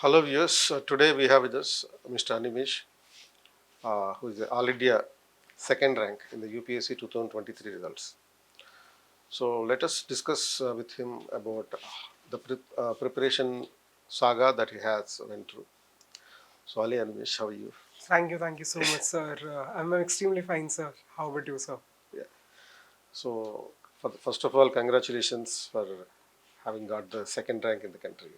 Hello viewers, today we have with us Mr. Animesh, who is the All India second rank in the UPSC 2023 results. So let us discuss with him about the preparation saga that he has went through. So Ali Animesh, how are you? Thank you so much, sir. I'm extremely fine, sir. How about you, sir? Yeah. So first of all, congratulations for having got the second rank in the country.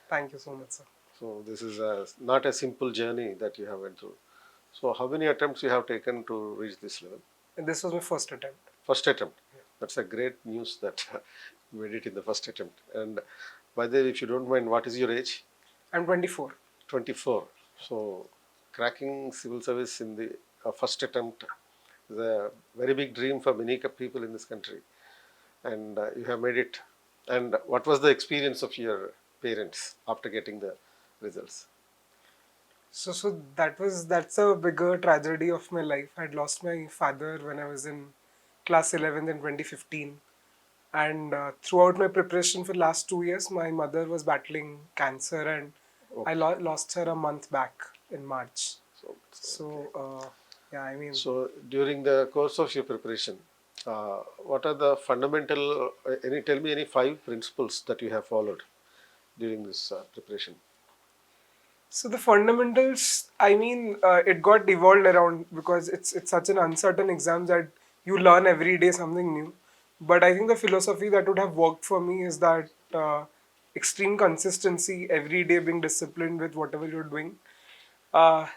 Thank you so much, sir. So this is not a simple journey that you have went through. So how many attempts you have taken to reach this level? And this was my first attempt. First attempt. That's a great news that you made it in the first attempt. And by the way, if you don't mind, what is your age? I'm 24. 24. So cracking civil service in the first attempt is a very big dream for many people in this country. And you have made it. And what was the experience of your parents after getting the results? So that's a bigger tragedy of my life. I had lost my father when I was in class 11th in 2015, and throughout my preparation for last 2 years, my mother was battling cancer, and I Okay. lost her a month back in March. Okay. So yeah, I mean, So during the course of your preparation, what are the fundamental? Any tell me any five principles that you have followed during this preparation? So the fundamentals, I mean, it got evolved around because it's such an uncertain exam that you learn every day something new. But I think the philosophy that would have worked for me is that extreme consistency, every day being disciplined with whatever you're doing.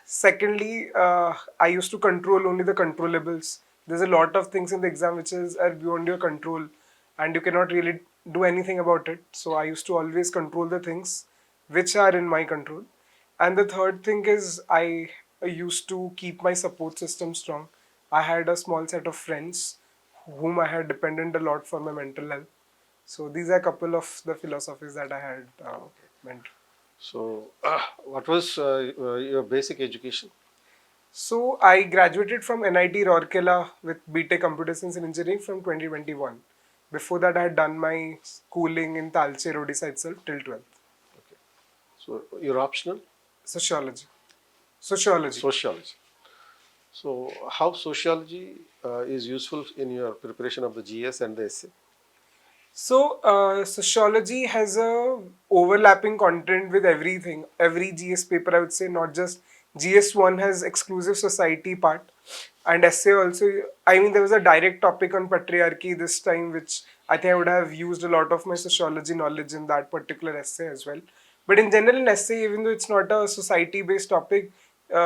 Secondly, I used to control only the controllables. There's a lot of things in the exam which are beyond your control, and you cannot really do anything about it. So I used to always control the things which are in my control. And the third thing is I used to keep my support system strong. I had a small set of friends whom I had dependent a lot for my mental health. So these are a couple of the philosophies that I had meant. So, what was your basic education? So I graduated from NIT Rourkela with BTech Computer Science and Engineering from 2021. Before that, I had done my schooling in Talcher, Odisha itself till 12th. Okay. So, your optional Sociology. Sociology. sociology. So, how sociology is useful in your preparation of the GS and the essay? So sociology has a overlapping content with everything. Every GS paper, I would say, not just GS1 has exclusive society part, and essay also. I mean, there was a direct topic on patriarchy this time, which I think I would have used a lot of my sociology knowledge in that particular essay as well. But in general, in essay, even though it's not a society-based topic,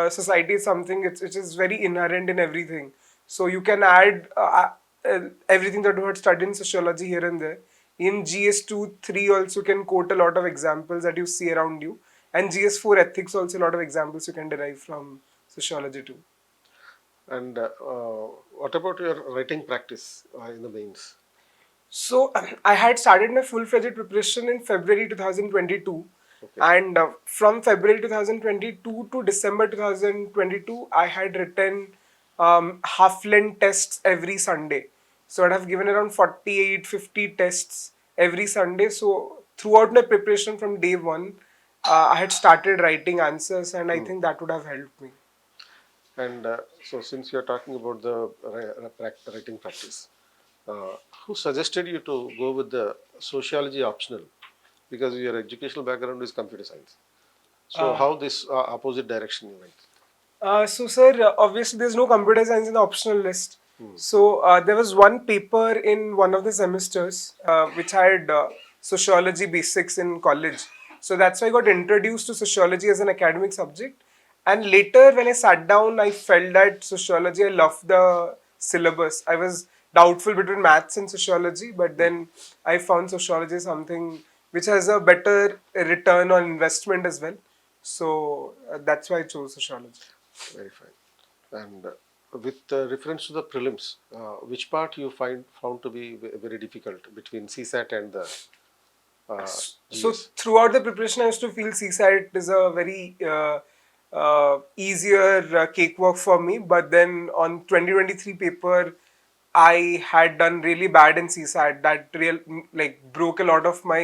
society is something it is very inherent in everything. So you can add everything that you had studied in sociology here and there. In GS2, 3 also can quote a lot of examples that you see around you. And GS4 ethics also a lot of examples you can derive from sociology too. And what about your writing practice in the mains? So I had started my full-fledged preparation in February 2022, Okay. and from February 2022 to December 2022, I had written half-length tests every Sunday. So I'd have given around 48, 50 tests every Sunday. So throughout my preparation from day one, I had started writing answers, and I Hmm. think that would have helped me. And so, since you are talking about the writing practice, uh, who suggested you to go with the sociology optional? Because your educational background is computer science. So, Uh, how this opposite direction you went? So, sir, obviously there's no computer science in the optional list. Hmm. So, there was one paper in one of the semesters which had sociology basics in college. So, that's why I got introduced to sociology as an academic subject. And later, when I sat down, I felt that sociology, I loved the syllabus. I was doubtful between maths and sociology, but then I found sociology something which has a better return on investment as well. So that's why I chose sociology. Very fine. And with reference to the prelims, which part you find found to be very difficult between CSAT and the So GS? throughout the preparation, I used to feel CSAT is a very easier cakewalk for me. But then on 2023 paper, I had done really bad in CSAT. That real like broke a lot of my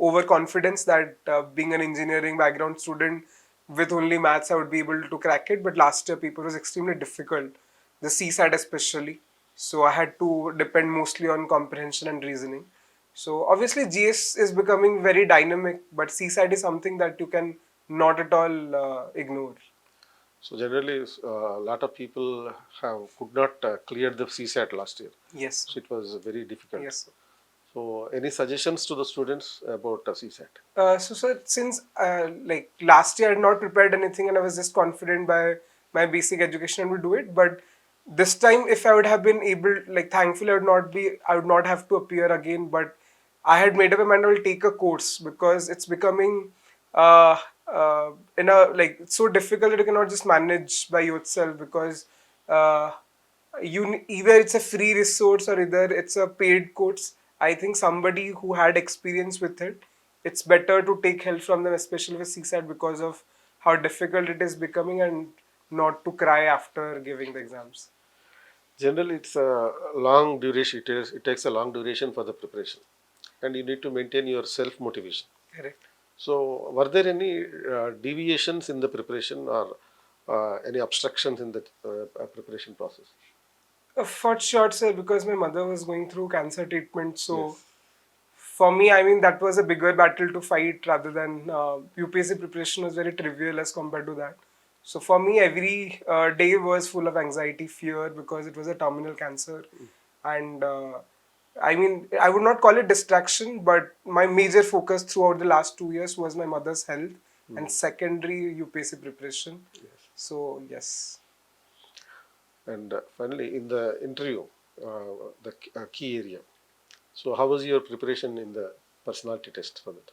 overconfidence that being an engineering background student with only maths I would be able to crack it. But last year paper was extremely difficult, the CSAT especially. So I had to depend mostly on comprehension and reasoning. So obviously GS is becoming very dynamic, but CSAT is something that you can not at all ignore. So generally, a lot of people could not clear the CSAT last year. Yes, sir. So it was very difficult. Yes, sir. So any suggestions to the students about CSAT? So sir, since like last year I had not prepared anything and I was just confident by my basic education and would do it. But this time, if I would have been able, like thankfully I would not have to appear again. But I had made up my mind I will take a course because it's becoming uh, in a like it's so difficult that you cannot just manage by yourself because uh, either it's a free resource or either it's a paid course. I think somebody who had experience with it, it's better to take help from them, especially with CSAT, because of how difficult it is becoming and not to cry after giving the exams. Generally, it's a long duration. It takes a long duration for the preparation, and you need to maintain your self motivation. Correct. So, were there any deviations in the preparation or any obstructions in the preparation process? For sure, sir, because my mother was going through cancer treatment, so Yes. for me, I mean, that was a bigger battle to fight rather than UPSC preparation was very trivial as compared to that. So for me, every day was full of anxiety, fear because it was a terminal cancer, and I mean, I would not call it distraction, but my major focus throughout the last 2 years was my mother's health and secondary UPSC preparation. Yes. So yes. And finally, in the interview, the key area. So, how was your preparation in the personality test for that?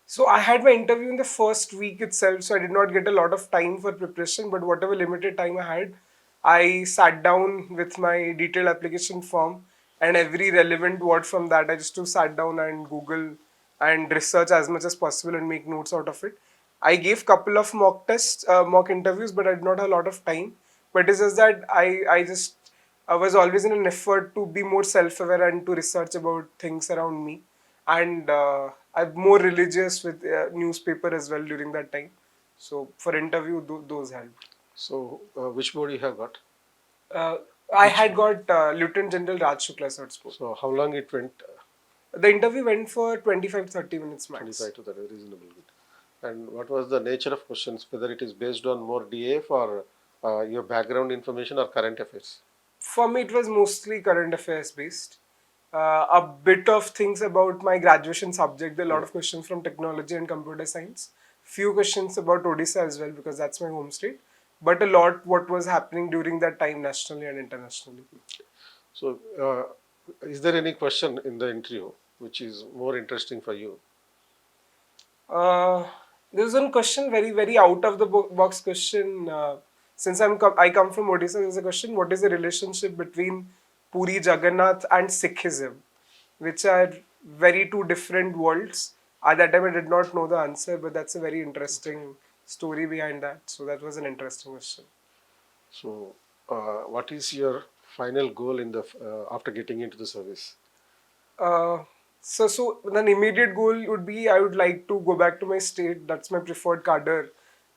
So I had my interview in the first week itself, so I did not get a lot of time for preparation. But whatever limited time I had, I sat down with my detailed application form and every relevant word from that. I just to sat down and Google and research as much as possible and make notes out of it. I gave couple of mock tests, mock interviews, but I did not have a lot of time. But it's just that I was always in an effort to be more self-aware and to research about things around me, and I'm more religious with newspaper as well during that time. So for interview, those helped. So, which board you have got? Uh, I Which? had got Lieutenant General Raj Shukla sir spoke. So, how long it went? The interview went for 25-30 minutes max. 25 to 30, reasonable good. And what was the nature of questions? Whether it is based on more DAF or your background information or current affairs? For me, it was mostly current affairs based. A bit of things about my graduation subject. There are a lot Yeah. of questions from technology and computer science. Few questions about Odisha as well because that's my home state. But a lot what was happening during that time nationally and internationally. So, is there any question in the interview which is more interesting for you? Uh, there's one question, very out of the box question. Since I come from Odisha, there's a question: what is the relationship between Puri Jagannath and Sikhism, which are very two different worlds? At that time, I did not know the answer, but that's a very interesting story behind that. So that was an interesting question. So, what is your final goal in the after getting into the service? Uh, so an immediate goal would be I would like to go back to my state. That's my preferred cadre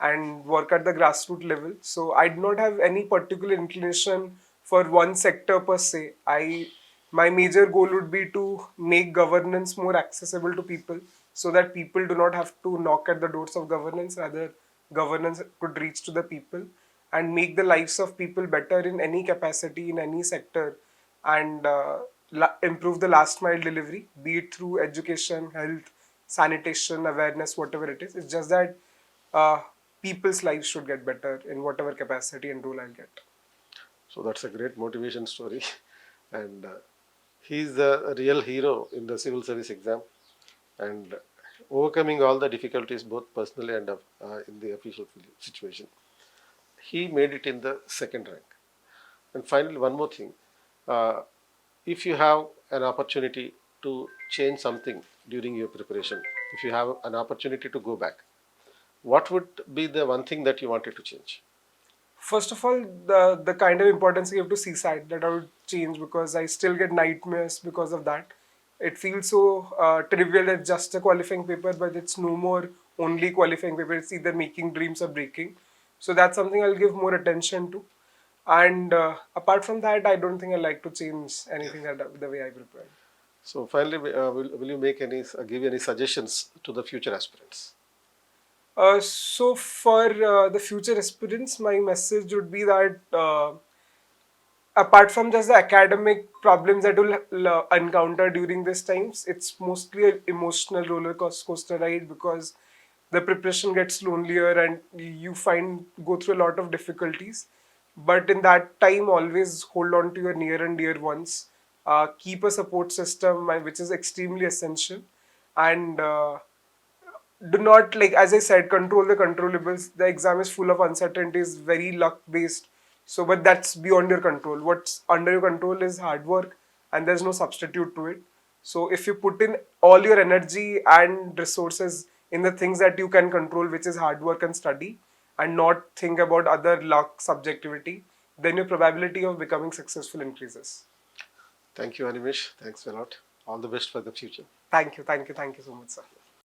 and work at the grassroots level. So I do not have any particular inclination for one sector per se. My major goal would be to make governance more accessible to people so that people do not have to knock at the doors of governance. Rather, governance could reach to the people and make the lives of people better in any capacity in any sector and improve the last mile delivery, be it through education, health, sanitation, awareness, whatever it is. It's just that uh, people's lives should get better in whatever capacity and role I'll get. So, that's a great motivation story. And he's the real hero in the civil service exam and overcoming all the difficulties both personally and in the official situation. He made it in the second rank. And finally, one more thing. Uh, if you have an opportunity to change something during your preparation, if you have an opportunity to go back, what would be the one thing that you wanted to change? First of all, the kind of importance I give to seaside that I would change because I still get nightmares because of that. it feels so trivial that just a qualifying paper, but it's no more only qualifying paper. It's either making dreams or breaking. So that's something I'll give more attention to. And apart from that, I don't think I like to change anything that the way I prepared. So finally, will you make any give any suggestions to the future aspirants? So for the future aspirants, my message would be that apart from just the academic problems that you'll encounter during these times, it's mostly an emotional coaster ride because the preparation gets lonelier and you find go through a lot of difficulties. But in that time, always hold on to your near and dear ones. Keep a support system, which is extremely essential, and do not, like as I said, control the controllables. The exam is full of uncertainties, very luck based. So but that's beyond your control. What's under your control is hard work, and there's no substitute to it. So if you put in all your energy and resources in the things that you can control, which is hard work and study, and not think about other luck subjectivity, then your probability of becoming successful increases. Thank you, Animesh. Thanks a lot. All the best for the future. Thank you so much, sir.